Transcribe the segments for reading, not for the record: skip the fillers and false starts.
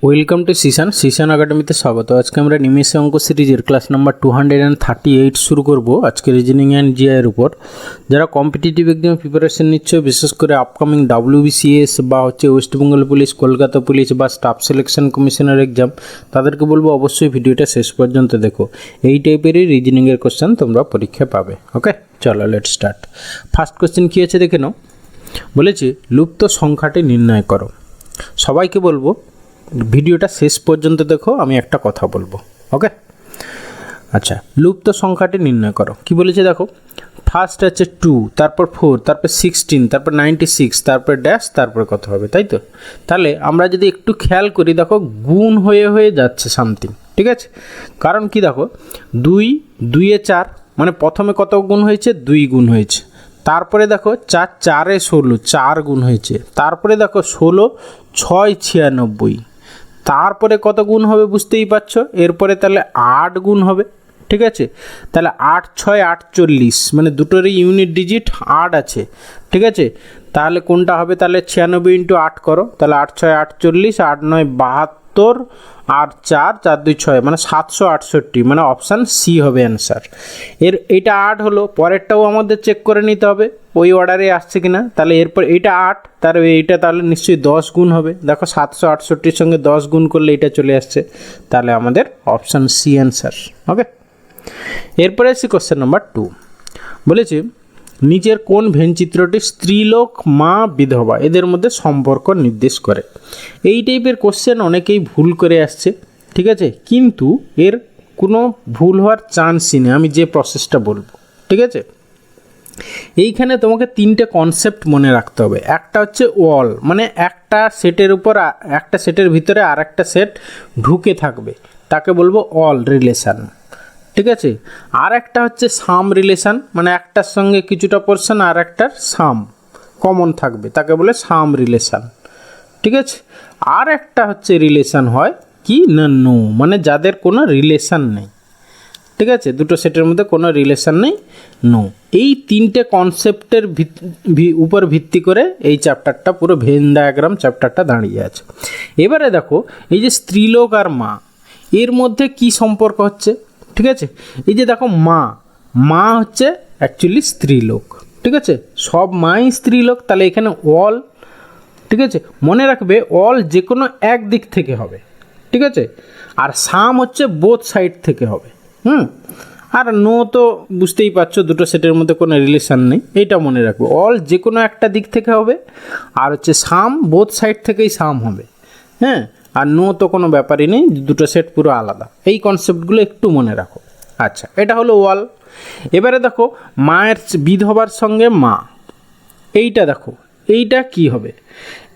Welcome to Xishan একাডেমিতে স্বাগত। আজকে আমরা নিমেষে অঙ্ক সিরিজের ক্লাস নাম্বার 238 শুরু করব আজকে রিজনিং অ্যান্ড জিআইয়ের উপর। যারা কম্পিটিটিভ এক্সাম প্রিপারেশন নিচ্ছে, বিশেষ করে আপকামিং WBCS বা West Bengal police, Kolkata police বা স্টাফ সিলেকশন কমিশনের এক্সাম, তাদেরকে বলবো অবশ্যই ভিডিওটা শেষ পর্যন্ত দেখো। এই টাইপেরই রিজনিংয়ের কোশ্চেন তোমরা পরীক্ষা পাবে। ওকে, চলো লেট স্টার্ট। ফার্স্ট কোশ্চেন কী আছে দেখে নাও। বলেছি লুপ্ত সংখ্যাটি নির্ণয় করো। সবাইকে বলবো ভিডিওটা শেষ পর্যন্ত দেখো, আমি একটা কথা বলবো। ওকে, আচ্ছা, লুপ্ত সংখ্যাটি নির্ণয় করো। কি বলেছে দেখো, ফার্স্ট আছে 2, তারপর 4, তারপর 16, তারপর 96, তারপর ড্যাশ, তারপর কত হবে, তাই তো? তাহলে আমরা যদি একটু খেয়াল করি, দেখো গুণ হয়ে হয়ে যাচ্ছে সামথিং, ঠিক আছে? কারণ কি দেখো, 2 2 এ 4, মানে প্রথমে কত গুণ হয়েছে, 2 গুণ হয়েছে। তারপরে দেখো 4 4 এ 16, 4 গুণ হয়েছে। তারপরে দেখো 16 6 96, তারপরে কত গুণ হবে বুঝতেই পারছো। এরপরে তাহলে 8 গুণ হবে, ঠিক আছে? তাহলে 8 6 48, মানে দুটোরই ইউনিট ডিজিট 8 আছে, ঠিক আছে? তাহলে কোনটা হবে, তাহলে 96 ইন্টু 8 করো, তাহলে 8 6 48, 8 9 72, আর 4 4 2 6, মানে 768, মানে অপশান সি হবে অ্যান্সার। এইটা 8 হলো, পরেরটাও আমাদের চেক করে নিতে হবে ওই অর্ডারে আসছে কিনা। তাহলে এরপর এইটা 8, তার এইটা তাহলে নিশ্চয়ই 10 গুণ হবে। দেখো 768-র সঙ্গে 10 গুণ করলে এটা চলে আসছে, তাহলে আমাদের অপশান সি অ্যান্সার। ওকে, এরপরে আসছি কোশ্চেন নাম্বার 2। বলেছি নিচের কোন ভেনচিত্রটি স্ত্রীলোক, মা, বিধবা এদের মধ্যে সম্পর্ক নির্দেশ করে। এই টাইপের কোশ্চেন অনেকেই ভুল করে আসছে, ঠিক আছে? কিন্তু এর কোনো ভুল হওয়ার চান্সই নেই, আমি যে প্রসেসটা বলবো, ঠিক আছে? এইখানে তোমাকে 3টে কনসেপ্ট মনে রাখতে হবে। একটা হচ্ছে ওয়াল, মানে একটা সেটের উপর একটা সেটের ভিতরে আর একটা সেট ঢুকে থাকবে, তাকে বলবো অল রিলেশান, ঠিক আছে? আর একটা হচ্ছে সাম রিলেশান, মানে একটার সঙ্গে কিছুটা পোর্শন আর একটার সাম কমন থাকবে, তাকে বলে সাম রিলেশান, ঠিক আছে? আর একটা হচ্ছে রিলেশান হয় কি না, নো, মানে যাদের কোনো রিলেশান নেই, ঠিক আছে? দুটো সেটের মধ্যে কোনো রিলেশান নেই, নো। এই 3টে কনসেপ্টের উপর ভিত্তি করে এই চ্যাপ্টারটা, পুরো ভেন ডায়াগ্রাম চ্যাপ্টারটা দাঁড়িয়ে আছে। এবারে দেখো এই যে স্ত্রীলোক আর মা, এর মধ্যে কি সম্পর্ক হচ্ছে, ঠিক আছে? এই যে দেখো মা হচ্ছে অ্যাকচুয়ালি স্ত্রীলোক, ঠিক আছে? সব মাই স্ত্রীলোক, তাহলে এখানে অল, ঠিক আছে? মনে রাখবে অল যে কোনো এক দিক থেকে হবে, ঠিক আছে? আর সাম হচ্ছে বোথ সাইড থেকে হবে। আর নো তো বুঝতেই পারছো, দুটো সেটের মধ্যে কোনো রিলেশান নেই, এইটা মনে রাখবে। অল যে কোনো একটা দিক থেকে হবে, আর হচ্ছে সাম বোথ সাইড থেকেই সাম হবে, হ্যাঁ? আর নো তো কোনো ব্যাপারই নেই, দুটো সেট পুরো আলাদা। এই কনসেপ্টগুলো একটু মনে রাখো। আচ্ছা, এটা হলো ওয়াল। এবারে দেখো মায়ের বিধবার সঙ্গে মা, এইটা দেখো, এইটা কি হবে,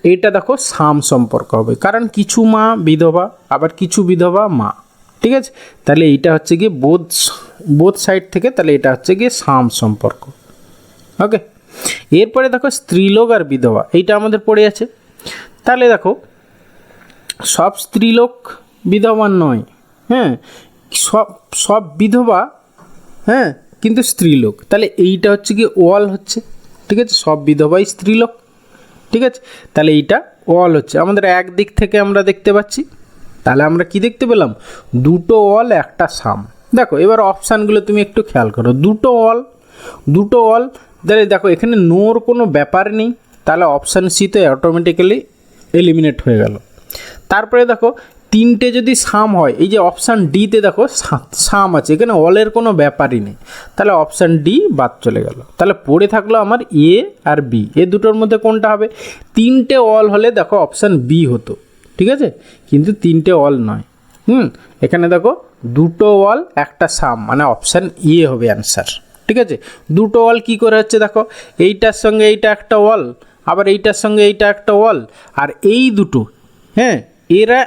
এইটা দেখো সাম সম্পর্ক হবে, কারণ কিছু মা বিধবা আবার কিছু বিধবা মা, ঠিক আছে? তাহলে এইটা হচ্ছে গিয়ে বোথ সাইড থেকে, তাহলে এটা হচ্ছে গিয়ে সাম সম্পর্ক। ওকে, এরপরে দেখো স্ত্রীলোক আর বিধবা, এইটা আমাদের পড়ে আছে। তাহলে দেখো সব স্ত্রীলোক বিধবা নয়, হ্যাঁ, সব বিধবা, হ্যাঁ, কিন্তু স্ত্রীলোক, তাহলে এইটা হচ্ছে কি ওয়াল হচ্ছে, ঠিক আছে? সব বিধবাই স্ত্রীলোক, ঠিক আছে? তাহলে এইটা ওয়াল হচ্ছে, আমাদের এক দিক থেকে আমরা দেখতে পাচ্ছি। তাহলে আমরা কি দেখতে পেলাম, দুটো ওয়াল একটা সাম। দেখো এবার অপশানগুলো তুমি একটু খেয়াল করো, দুটো ওয়াল, তাহলে দেখো এখানে নোর কোনো ব্যাপার নেই, তাহলে অপশান সিতে অটোমেটিক্যালি এলিমিনেট হয়ে গেল। তারপরে দেখো 3টে যদি সাম হয়, এই যে অপশান ডিতে দেখো সাম আছে, এখানে অলের কোনো ব্যাপারই নেই, তাহলে অপশান ডি বাদ চলে গেল। তাহলে পড়ে থাকলো আমার এ আর বি, এ দুটোর মধ্যে কোনটা হবে? 3টে অল হলে দেখো অপশান বি হতো, ঠিক আছে? কিন্তু 3টে অল নয়, এখানে দেখো দুটো অল একটা সাম, মানে অপশান এ হবে অ্যান্সার, ঠিক আছে? দুটো অল কি করে হচ্ছে দেখো, এইটার সঙ্গে এইটা একটা অল, আবার এইটার সঙ্গে এইটা একটা অল, আর এই দুটো, হ্যাঁ, এরা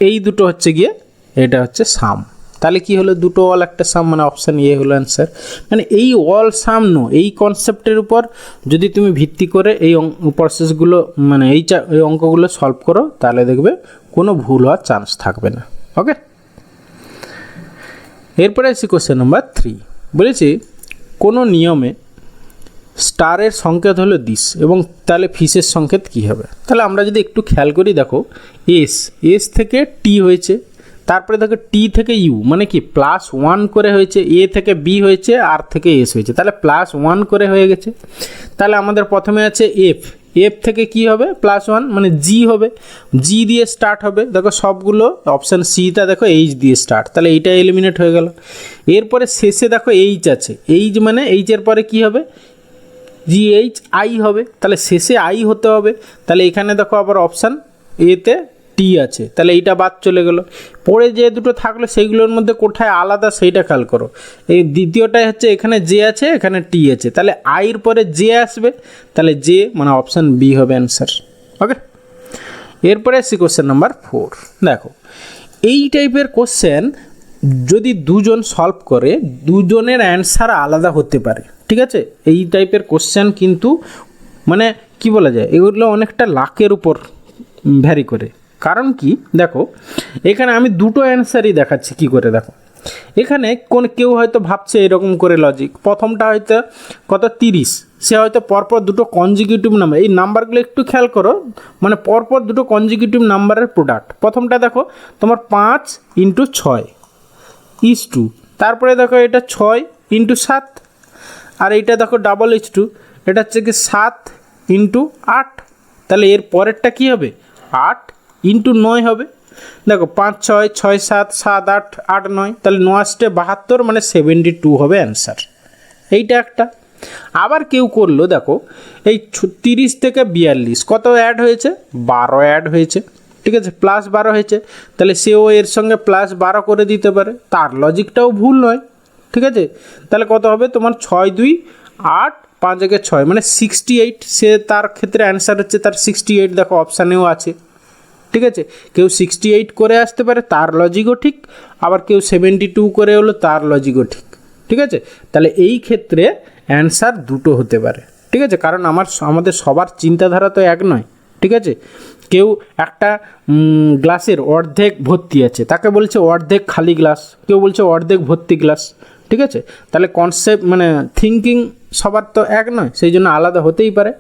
এই দুটো হচ্ছে গিয়ে এটা হচ্ছে সাম। তাহলে কি হলো, দুটো অল একটা সাম, মানে অপশান এ হলো অ্যান্সার। মানে এই অল সাম নো, এই কনসেপ্টের উপর যদি তুমি ভিত্তি করে এই প্রসেসগুলো, মানে এই অঙ্কগুলো সলভ করো, তাহলে দেখবে কোনো ভুল হওয়ার চান্স থাকবে না। ওকে, এরপরে আসছি কোশ্চেন নাম্বার 3। বলেছি কোনো নিয়মে স্টারের সংকেত হলো দিস, এবং তাহলে ফিশের সংকেত কী হবে? তাহলে আমরা যদি একটু খেয়াল করি, দেখো এস থেকে টি হয়েছে, তারপরে দেখো টি থেকে ইউ, মানে কি +1 করে হয়েছে, এ থেকে বি হয়েছে, আর থেকে এস হয়েছে, তাহলে +1 করে হয়ে গেছে। তাহলে আমাদের প্রথমে আছে এফ থেকে কি হবে? +1, মানে জি হবে, জি দিয়ে স্টার্ট হবে। দেখো সবগুলো অপশান সিটা দেখো এইচ দিয়ে স্টার্ট, তাহলে এইটা এলিমিনেট হয়ে গেল। এরপরে শেষে দেখো এইচ আছে, এইচ মানে এইচের পরে কি হবে? জিএইচ আই হবে, তাহলে শেষে আই হতে হবে। তাহলে এখানে দেখো আবার অপশান এতে টি আছে, তাহলে এইটা বাদ চলে গেল। পরে যে দুটো থাকলো সেইগুলোর মধ্যে কোথায় আলাদা সেইটা খেয়াল করো। এই দ্বিতীয়টাই হচ্ছে এখানে জে আছে, এখানে টি আছে, তাহলে আইর পরে জে আসবে, তাহলে জে মানে অপশান বি হবে অ্যান্সার। ওকে, এরপরে আসছি কোশ্চেন নাম্বার 4। দেখো এই টাইপের কোশ্চেন যদি দুজন সলভ করে, দুজনের অ্যান্সার আলাদা হতে পারে, ঠিক আছে? এই টাইপের কোশ্চেন কিন্তু মানে কি বলা যায়, এগুলো অনেকটা লাকের উপর ভ্যারি করে। কারণ কি, দেখো এখানে আমি দুটো অ্যান্সারই দেখাচ্ছি কি করে। দেখো এখানে কেউ হয়তো ভাবছে এরকম করে লজিক, প্রথমটা হয়তো কত 30, সে হয়তো পরপর দুটো কনজিকিউটিভ নাম্বার, এই নাম্বারগুলো একটু খেয়াল করো, মানে পরপর দুটো কনজিকিউটিভ নাম্বারের প্রোডাক্ট। প্রথমটা দেখো তোমার 5 × 6 তারপরে দেখো এটা 6 × 7, আর এইটা দেখো H2, এটা হচ্ছে কি 7 × 8, তাহলে এর পরেরটা কী হবে? 8 × 9 হবে। দেখো 5 6 6 7 7 8 8 9, তাহলে 9 72, মানে 72 হবে অ্যান্সার। এইটা একটা। আবার কেউ করলো, দেখো এই 30 থেকে 42 কত অ্যাড হয়েছে? 12 অ্যাড হয়েছে, ঠিক আছে, +12 হয়েছে, তাহলে সেও এর সঙ্গে +12 করে দিতে পারে, তার লজিকটাও ভুল নয়, ঠিক আছে। তাহলে কত হবে তোমার? 6 2 8 5 1 6, মানে 68, সে তার ক্ষেত্রে অ্যান্সার হচ্ছে তার 68, দেখো অপশানেও আছে, ঠিক আছে। কেউ 68 করে আসতে পারে, তার লজিকও ঠিক, আবার কেউ 72 করে হলো, তার লজিকও ঠিক, ঠিক আছে। তাহলে এই ক্ষেত্রে অ্যান্সার দুটো হতে পারে, ঠিক আছে, কারণ আমাদের সবার চিন্তাধারা তো এক নয়, ঠিক আছে। কেউ একটা গ্লাসের অর্ধেক ভর্তি আছে, তাকে বলছে অর্ধেক খালি গ্লাস, কেউ বলছে অর্ধেক ভর্তি গ্লাস, ঠিক আছে। তাহলে কনসেপ্ট মানে থিঙ্কিং সবার তো এক নয়, সেই জন্য আলাদা হতেই পারে।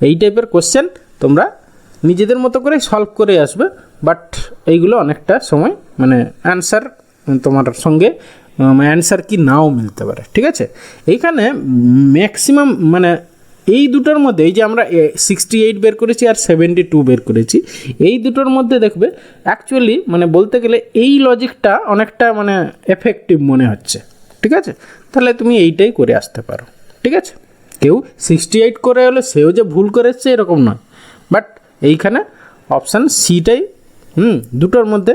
এই টাইপের কোশ্চেন তোমরা নিজেদের মতো করে সলভ করে আসবে, বাট এইগুলো অনেকটা সময় মানে অ্যান্সার তোমার সঙ্গে অ্যান্সার কি নাও মিলতে পারে, ঠিক আছে। এইখানে ম্যাক্সিমাম মানে এই দুটোর মধ্যে, এই যে আমরা 68 বের করেছি আর 72 বের করেছি, এই দুটোর মধ্যে দেখবে অ্যাকচুয়ালি মানে বলতে গেলে এই লজিকটা অনেকটা মানে এফেক্টিভ মনে হচ্ছে, ঠিক আছে। তাহলে তুমি এইটাই করে আসতে পারো, ঠিক আছে। কেউ 68 করে হলে সেও যে ভুল করে এসছে এরকম নয়, বাট এইখানে অপশান সিটাই দুটোর মধ্যে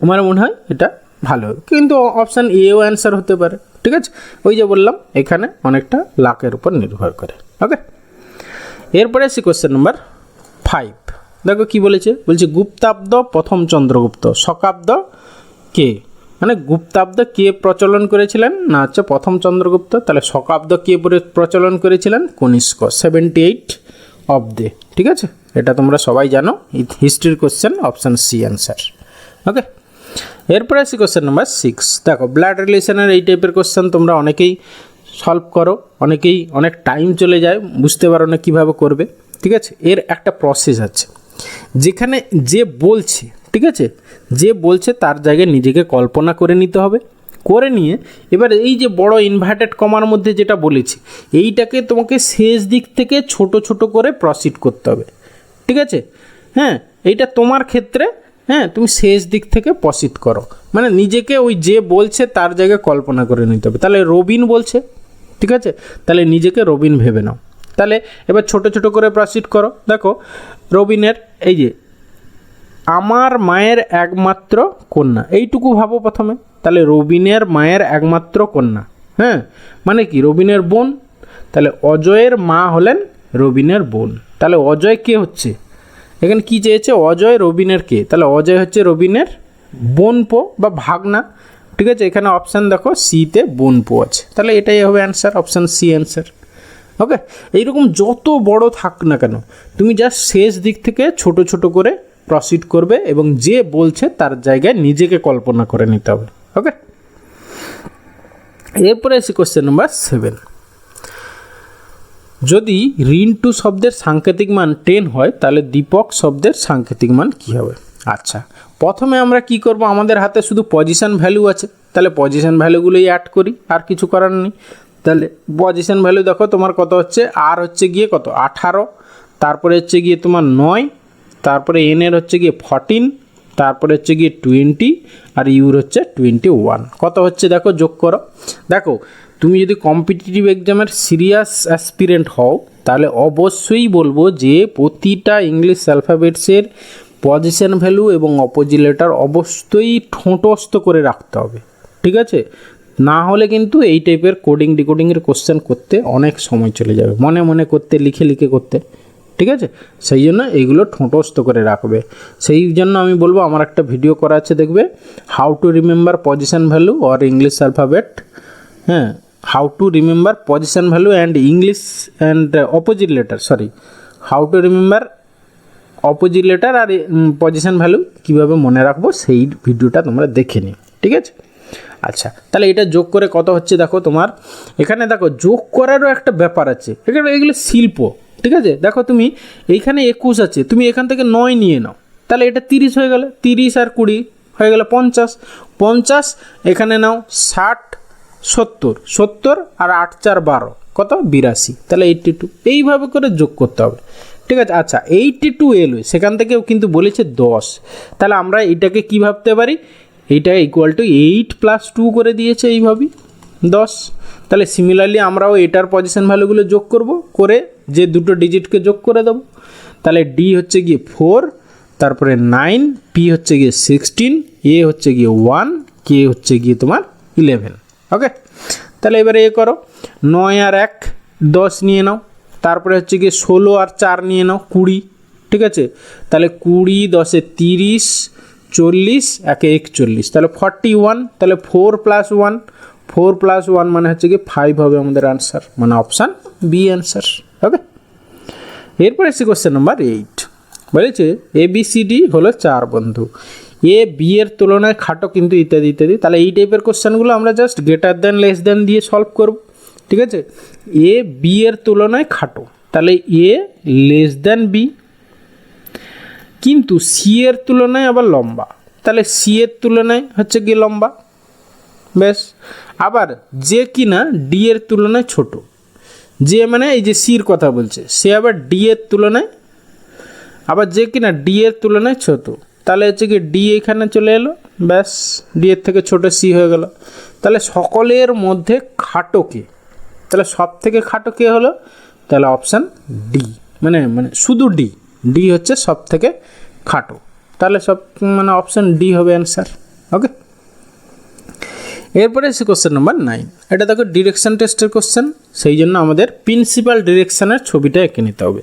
আমার মনে হয় এটা ভালো হবে, কিন্তু অপশান এও অ্যান্সার হতে পারে, ঠিক আছে। ওই যে বললাম এখানে অনেকটা লাকের উপর নির্ভর করে। ওকে, এরপরে আসি কোশ্চেন নাম্বার 5। দেখো কি বলেছে, বলছে গুপ্তাব্দ প্রথম চন্দ্রগুপ্ত শকাব্দ কে, মানে গুপ্তাব্দ কে প্রচলন করেছিলেন? না হচ্ছে প্রথম চন্দ্রগুপ্ত। তাহলে শকাব্দ কে প্রচলন করেছিলেন? কনিষ্ক, 78 অব্দে, ঠিক আছে। এটা তোমরা সবাই জানো, হিস্ট্রির কোশ্চেন, অপশান সি অ্যান্সার। ওকে, এরপরে আসি কোশ্চেন নাম্বার 6। দেখো ব্লাড রিলেশনের এই টাইপের কোশ্চেন তোমরা অনেকেই সলভ করো, অনেকেই অনেক টাইম চলে যায়, বুঝতে পারো না কীভাবে করবে, ঠিক আছে। এর একটা প্রসেস আছে, যেখানে যে বলছে, ঠিক আছে, যে বলছে তার জায়গায় নিজেকে কল্পনা করে নিতে হবে, করে নিয়ে এবার এই যে বড় ইনভার্টেড কমার মধ্যে যেটা বলেছি, এইটাকে তোমাকে শেষ দিক থেকে ছোট ছোট করে প্রসিড করতে হবে, ঠিক আছে। হ্যাঁ, এইটা তোমার ক্ষেত্রে, হ্যাঁ, তুমি শেষ দিক থেকে প্রসিড করো, মানে নিজেকে ওই যে বলছে তার জায়গায় কল্পনা করে নিতে হবে। তাহলে রবিন বলছে, ঠিক আছে, তাহলে নিজেকে রবিন ভেবে নাও। তাহলে এবার ছোট ছোট করে প্রসিড করো। দেখো রবিনের এই যে আমার মায়ের একমাত্র কন্যা, এইটুকু ভাবো প্রথমে। তাহলে রবিনের মায়ের একমাত্র কন্যা, হ্যাঁ, মানে কি রবিনের বোন, তাহলে অজয়ের মা হলেন রবিনের বোন। তাহলে অজয় কে হচ্ছে, এখানে কি চেয়েছে, অজয় রবিনের কে, তাহলে অজয় হচ্ছে রবিনের বোনপো বা ভাগনা, ঠিক আছে। এখানে অপশান দেখো সিতে বোনপো আছে, তাহলে এটাই হবে অ্যান্সার, অপশান সি অ্যান্সার। ওকে, এইরকম যত বড় থাক না কেন, তুমি জাস্ট শেষ দিক থেকে ছোট ছোট করে প্রসিড করবে এবং যে বলছে তার জায়গায় নিজেকে কল্পনা করে নিতে হবে। ওকে, এরপরে এসে কোশ্চেন নাম্বার 7। যদি ঋণ শব্দের সাংকেতিক মান 10 হয় তাহলে দীপক শব্দের সাংকেতিক মান কী হবে? আচ্ছা, প্রথমে আমরা কি করব, আমাদের হাতে শুধু পজিশন ভ্যালু আছে, তাহলে পজিশন ভ্যালুগুলোই অ্যাড করি, আর কিছু করার নেই। তাহলে পজিশন ভ্যালু দেখো তোমার কত হচ্ছে, আর হচ্ছে গিয়ে কত 18, তারপরে হচ্ছে গিয়ে তোমার 9, তারপরে এন এর হচ্ছে গিয়ে 14, তারপরে হচ্ছে গিয়ে 20, আর ইউর হচ্ছে 21। কত হচ্ছে দেখো, যোগ করো। দেখো তুমি যদি কম্পিটিটিভ এক্সামের সিরিয়াস অ্যাসপিরেন্ট হও তাহলে অবশ্যই বলবো যে প্রতিটা ইংলিশ অ্যালফাবেটসের পজিশন ভ্যালু এবং অপোজিট লেটার অবশ্যই ঠোঁটস্থ করে রাখতে হবে, ঠিক আছে? না হলে কিন্তু এই টাইপের কোডিং ডিকোডিংয়ের কোশ্চেন করতে অনেক সময় চলে যাবে, মনে মনে করতে, লিখে লিখে করতে, ঠিক আছে? সেই জন্য এইগুলো ঠোঁটস্থ করে রাখবে। সেই জন্য আমি বলবো, আমার একটা ভিডিও করা আছে, দেখবে, how to remember position value or English alphabet, হ্যাঁ, how to remember position value and English and opposite letter, sorry, how to remember opposite letter আর পজিশন ভ্যালু কীভাবে মনে রাখবো, সেই ভিডিওটা তোমরা দেখে নিও, ঠিক আছে? আচ্ছা, তাহলে এটা যোগ করে কত হচ্ছে দেখো তোমার, এখানে দেখো যোগ করারও একটা ব্যাপার আছে, এখানে এগুলো শিল্প, ঠিক আছে? দেখো তুমি এইখানে 21 আছে, তুমি এখান থেকে 9 নিয়ে নাও, তাহলে এটা 30 হয়ে গেল, 30 আর 20 হয়ে গেল 50, 50 এখানে নাও 60, 70, 70 আর 8 4 12, কত 82, তাহলে 82, এইভাবে করে যোগ করতে হবে, ঠিক আছে? আচ্ছা, 82 এলো, সেখান থেকেও কিন্তু বলেছে 10, তাহলে আমরা এটাকে কী ভাবতে পারি, এইটা ইকুয়াল টু 8 + 2 করে দিয়েছে এইভাবেই 10। তাহলে সিমিলারলি আমরাও এটার পজিশন ভ্যালুগুলো যোগ করব, করে যে দুটো ডিজিটকে যোগ করে দেবো। তাহলে ডি হচ্ছে গিয়ে 4, তারপরে 9, পি হচ্ছে গিয়ে 16, এ হচ্ছে গিয়ে 1, কে হচ্ছে গিয়ে তোমার 11। ওকে, তাহলে এবারে এ করো, 9 আর 1 10 নিয়ে নাও, তারপরে হচ্ছে গিয়ে 16 আর 4 নিয়ে নাও 20, ঠিক আছে? তাহলে 20 10 এ 30, 40 একে 41, তাহলে 41, তাহলে 4 + 1, 4 + 1 মানে হচ্ছে কি 5 হবে আমাদের আনসার, মানে অপশান বি অ্যান্সার। ওকে, এরপরে এসে কোশ্চেন নাম্বার 8, বলেছে ABCD হলো 4 বন্ধু, এ বি এর তুলনায় খাটো কিন্তু ইত্যাদি ইত্যাদি। তাহলে এই টাইপের কোশ্চেনগুলো আমরা just greater than less than দিয়ে সলভ করব, ঠিক আছে? এ বি এর তুলনায় খাটো, তাহলে এ লেস দ্যান বি, কিন্তু সি এর তুলনায় আবার লম্বা, তাহলে সি এর তুলনায় হচ্ছে গিয়ে লম্বা, বেশ। আবার যে কিনা ডি এর তুলনায় ছোট, যে মানে এই যে সির কথা বলছে, সে আবার ডি এর তুলনায়, আবার যে কিনা ডি এর তুলনায় ছোট, তাহলে হচ্ছে কি ডি এখানে চলে এলো, ব্যাস, ডি এর থেকে ছোট সি হয়ে গেল। তাহলে সকলের মধ্যে খাটো কে, তাহলে সব থেকে খাটো কে হলো, তাহলে অপশান ডি, মানে শুধু ডি, ডি হচ্ছে সব থেকে খাটো, তাহলে সব মানে অপশান ডি হবে অ্যান্সার। ওকে, এরপরে এসে কোশ্চেন নাম্বার 9, এটা দেখো ডিরেকশন টেস্টের কোশ্চেন, সেই জন্য আমাদের প্রিন্সিপাল ডিরেকশনের ছবিটা এঁকে নিতে হবে।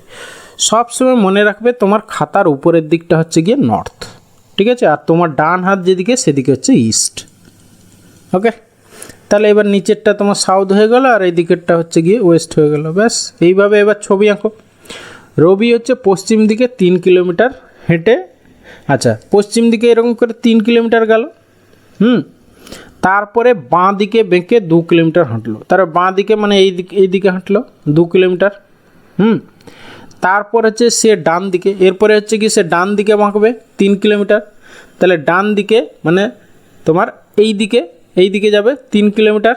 সবসময় মনে রাখবে তোমার খাতার উপরের দিকটা হচ্ছে গিয়ে নর্থ, ঠিক আছে? আর তোমার ডান হাত যেদিকে সেদিকে হচ্ছে ইস্ট। ওকে, তাহলে এবার নিচেরটা তোমার সাউথ হয়ে গেল, আর এই দিকেরটা হচ্ছে গিয়ে ওয়েস্ট হয়ে গেল, ব্যাস। এইভাবে এবার ছবি আঁকো। রবি হচ্ছে পশ্চিম দিকে 3 কিলোমিটার হেঁটে, আচ্ছা পশ্চিম দিকে এরকম করে 3 কিলোমিটার গেল, তারপরে বাঁ দিকে বেঁকে 2 কিলোমিটার হাঁটলো, তার বাঁ দিকে মানে এই দিকে হাঁটলো 2 কিলোমিটার, তারপর হচ্ছে সে ডান দিকে, এরপরে হচ্ছে কি সে ডান দিকে বাঁকবে 3 কিলোমিটার, তাহলে ডান দিকে মানে তোমার এই দিকে যাবে 3 কিলোমিটার।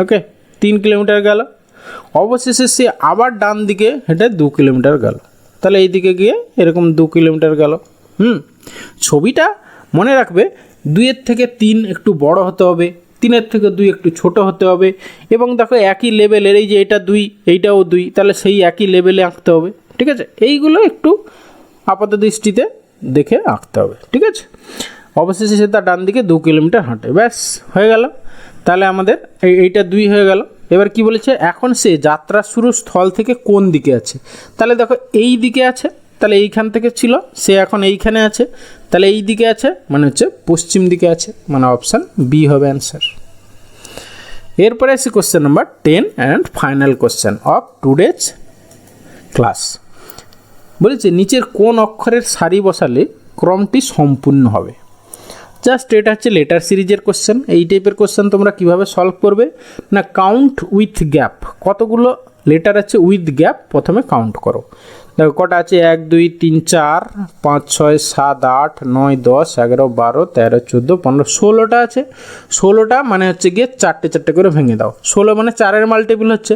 ওকে, 3 কিলোমিটার গেল, অবশেষে সে আবার ডান দিকে হেঁটে 2 কিলোমিটার গেল, তাহলে এই দিকে গিয়ে এরকম 2 কিলোমিটার গেল। ছবিটা মনে রাখবে, 2-এর থেকে 3 একটু বড় হতে হবে, 3-এর থেকে 2 একটু ছোট হতে হবে, এবং দেখো একই লেভেলের, এই যে এটা 2 এইটাও 2, তাহলে সেই একই লেভেলে আঁকতে হবে, ঠিক আছে? এইগুলো একটু আপাত দৃষ্টিতে দেখে আঁকতে হবে, ঠিক আছে? অবশেষে সে তার ডান দিকে 2 কিলোমিটার হাঁটে, ব্যাস হয়ে গেল। তাহলে আমাদের এইটা 2 হয়ে গেল। এবার কি বলেছে, এখন সে যাত্রা শুরু স্থল থেকে কোন দিকে আছে, তাহলে দেখো এই দিকে আছে, তাহলে এইখান থেকে ছিল, সে এখন এইখানে আছে, তাহলে এই দিকে আছে মানে হচ্ছে পশ্চিম দিকে আছে, মানে অপশান বি হবে অ্যান্সার। এরপরে আছে question number 10 and final question of today's class. বলেছে নিচের কোন অক্ষরের সারি বসালে ক্রমটি সম্পূর্ণ হবে। জাস্ট এটা হচ্ছে লেটার সিরিজের কোশ্চেন। এই টাইপের কোশ্চেন তোমরা কিভাবে সলভ করবে না, কাউন্ট উইথ গ্যাপ, কতগুলো লেটার আছে উইথ গ্যাপ প্রথমে কাউন্ট করো। দেখো কটা আছে, 1 2 3 4 5 6 7 8 9 10 11 12 13 14 15 16টা আছে। 16টা মানে হচ্ছে গিয়ে চারটে চারটে করে ভেঙে দাও। 16 মানে 4-এর মাল্টিপল হচ্ছে,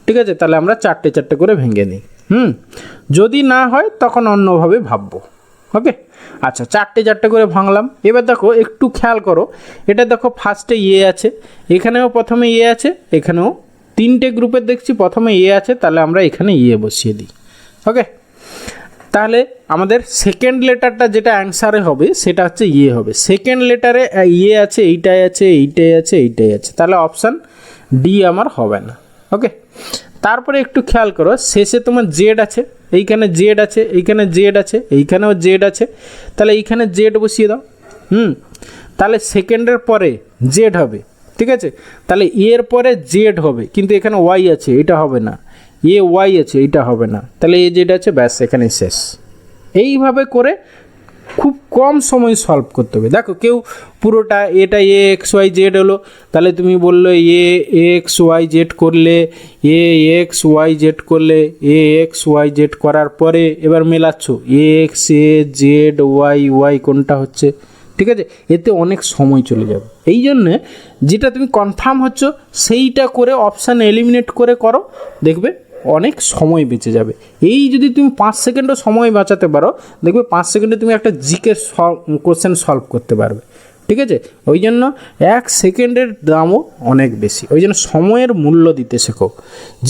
ঠিক আছে, তাহলে আমরা চারটে চারটে করে ভেঙে নিই। যদি না হয় তখন অন্যভাবে ভাববো। ওকে, আচ্ছা, চারটে চারটে করে ভাঙলাম। এবার দেখো একটু খেয়াল করো, এটা দেখো ফার্স্টে আছে, এখানেও প্রথমে আছে, এখানেও তিনটে গ্রুপের দেখছি প্রথমে আছে, তাহলে আমরা এখানে বসিয়ে দিই। ওকে, তাহলে আমাদের সেকেন্ড লেটারটা যেটা অ্যান্সারে হবে সেটা হচ্ছে হবে। সেকেন্ড লেটারে আছে, এইটাই আছে, এইটাই আছে, এইটাই আছে, তাহলে অপশান ডি আমার হবে না। ওকে, তারপরে একটু খেয়াল করো, শেষে তোমার জেড আছে, এইখানে জেড আছে, এইখানে জেড আছে, এইখানেও জেড আছে, তাহলে এইখানে জেড বসিয়ে দাও। তাহলে সেকেন্ডের পরে জেড হবে, ঠিক আছে, তাহলে এর পরে জেড হবে, কিন্তু এখানে ওয়াই আছে, এটা হবে না। ওয়াই আছে, এটা হবে না, তাহলে জেড আছে, ব্যাস এখানে শেষ। এইভাবে করে খুব কম সময় সলভ করতে হবে। দেখো কেউ পুরোটা এটা এক্স ওয়াই জেড হলো, তাহলে তুমি বললো এক্স ওয়াই জেড করলে, এক্স ওয়াই জেড করলে, এক্স ওয়াই জেড করার পরে এবার মেলাচ্ছ এক্স জেড ওয়াই কোনটা হচ্ছে, ঠিক আছে, এতে অনেক সময় চলে যাবে। এই জন্যে যেটা তুমি কনফার্ম হচ্ছ সেইটা করে অপশান এলিমিনেট করে করো, দেখবে অনেক সময় বেঁচে যাবে। এই যদি তুমি 5 সেকেন্ডও সময় বাঁচাতে পারো, দেখবে 5 সেকেন্ডে তুমি একটা জিকে কোশ্চেন সলভ করতে পারবে, ঠিক আছে। ওই জন্য 1 সেকেন্ডের দামও অনেক বেশি, ওই জন্য সময়ের মূল্য দিতে শেখো।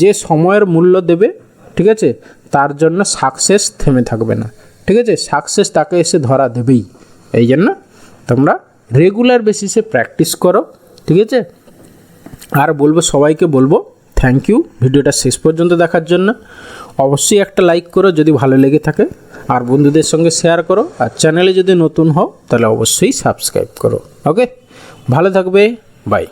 যে সময়ের মূল্য দেবে, ঠিক আছে, তার জন্য সাকসেস থেমে থাকবে না, ঠিক আছে, সাকসেস তাকে এসে ধরা দেবেই। এই জন্য তোমরা রেগুলার বেসিসে প্র্যাকটিস করো, ঠিক আছে। আর বলবো, সবাইকে বলবো থ্যাংক ইউ ভিডিওটা শেষ পর্যন্ত দেখার জন্য। অবশ্যই একটা লাইক করো যদি ভালো লেগে থাকে, আর বন্ধুদের সঙ্গে শেয়ার করো, আর চ্যানেলে যদি নতুন হও তাহলে অবশ্যই সাবস্ক্রাইব করো। ওকে, ভালো থাকবে, বাই।